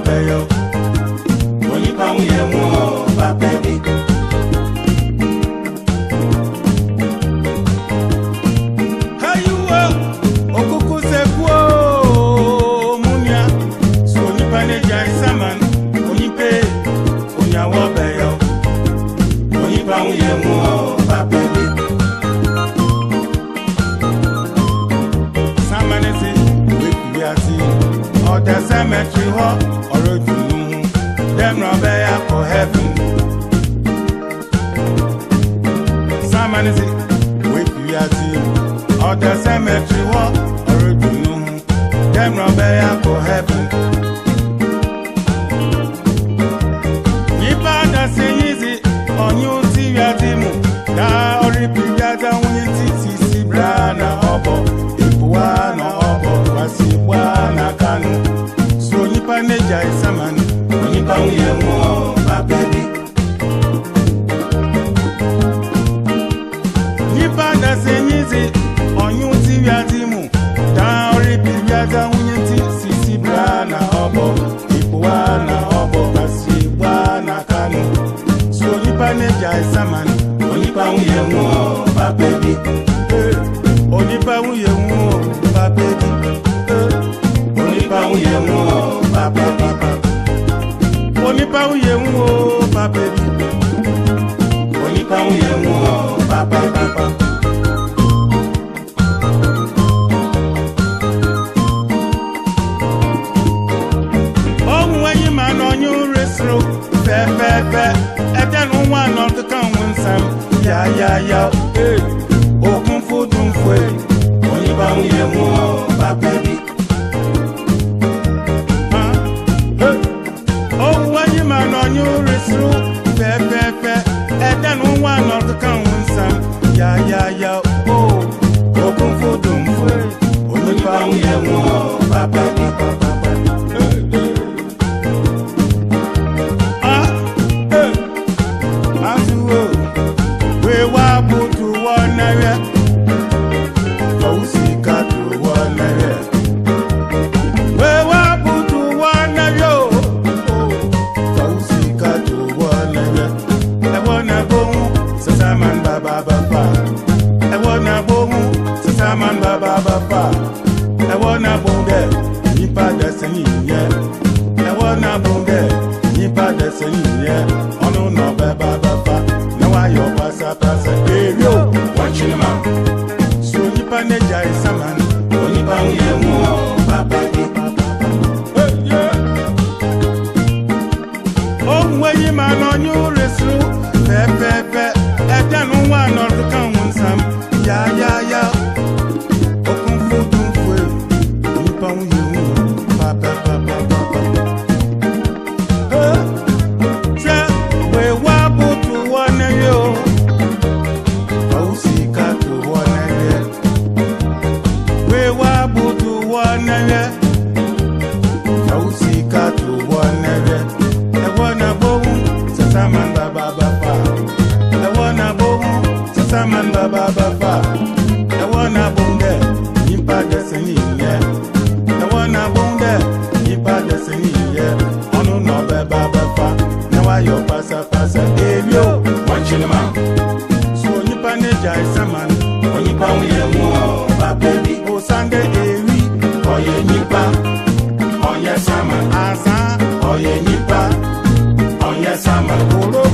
wabeyo. Onipa uye mo baby. Hayuo Okukuseku munya. So onipa neja isaman. Onipe unya wabeyo. Onipa uye mo baby. Samanese wekuyati. The cemetery hall or them rabia for heaven. Someone is it with you or the cemetery hall or them rabia for heaven. Nipa da say easy on you see ya timu da or repeat that when see brana obo ipuana obo wasibuana kanu. Nipa neja isaman, onipa uye mo baby. Nipa da senyizi, onyu ti viatimu. Da oripi viata unyeti sisi brana obo, ipuana obo, kasibwana kanu. So nipa neja isaman, onipa uye mo baby. Onipa uye mo baby. Onipa uye mo Paapa. Onipa uye mo baby. Onipa uye mo Paapa. Oh, when you man on your resro, fair. And then one not to come when some. Yeah. Hey, oh, kung fu dum fue. Onipa uye mo baby. Man on your resro, fair, and then one of the council. Yeah, oh, kung fu dum fue, only found you more, Paapa. As you will, we were put to one area, oh, see, got to one area. We were put to one area. Man baba I wanna bonge nipa destiny yeah I wanna bonge nipa destiny yeah onu no baba now I your pasa hey yo watch him out so nipa neja isaman nipa uye mo baby yeah oh when you man on you resru pe e dan one or the come some yeah Man baba I wanna bonge nipa destiny yeah I wanna bonge nipa destiny yeah onu no baba now I your pasa hey yo watch him out so nipa neja isaman onipa uye mo baby o Sunday ewi oye nipa oye saman asa oye nipa oye saman bolo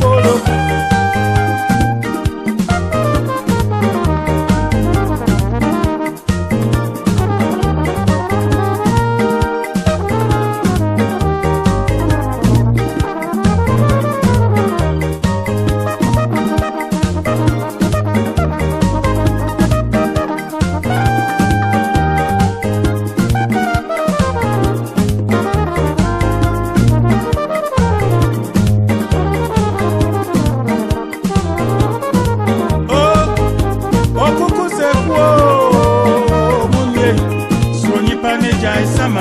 Yankson,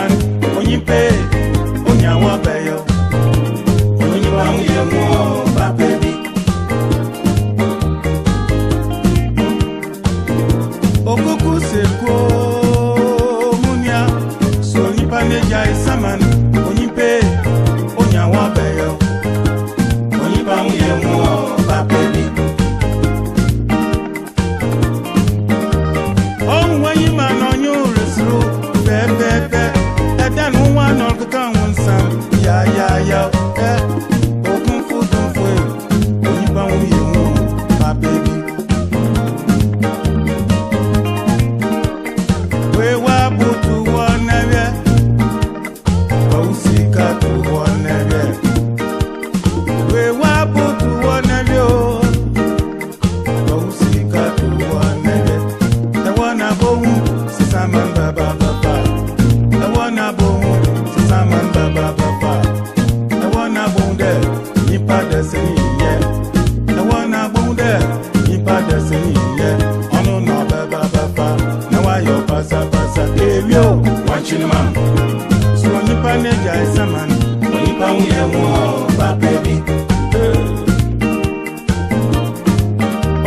Onyipe, Onyawa Bayo, Onyipa Uyemo, Baby. Okukuseku, Munya, Sonipa Yankson, Onyipe. keka wonsam ya okunfu tunfu oyiba wu yewu ma baby we wa butu wonere usika tu wonere we wa butu wonere o usika tu wonere e wona bohu sisama baba baba e wona bohu sisama baba baba e wona bonde nipa deseni ye e wona bonde nipa deseni ye onu no baba baba na wa yo pasa pasa ewio wachini mam so nipa neja isaman nipa unye mo ba baby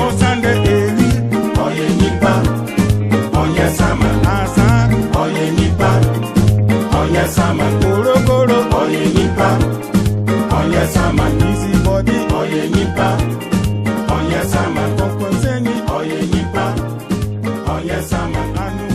o sande ewi oye nipa oye sama asa oye nipa oye sama koro koro oye nipa oye sama easy body oye nipa oye sama kokoseni oye nipa oye sama anu